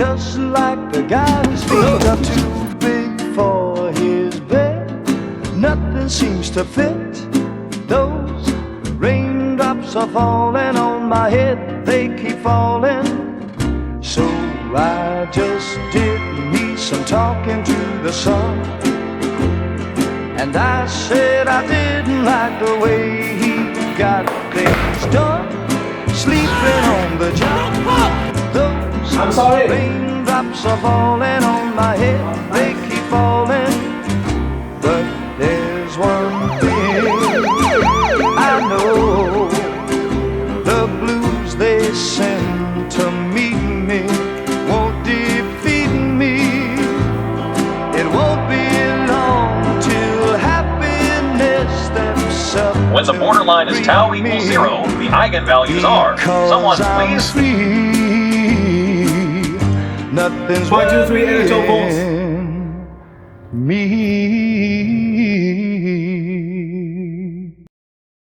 just like the guy whose feet are too big for his bed. Nothing seems to fit. Those raindrops are falling on my head, they keep falling. So I just did me some talking to the sun, and I said I didn't like the way he got things done, sleeping on the job. Those raindrops are falling on my head, they keep falling. But there's one thing I know, the blues they send to meet me won't defeat me. It won't be long till happiness steps up. When the borderline is tau equals 0, the eigenvalues are. Someone please. Free. Nothing's 1, 2, 3, 8 me.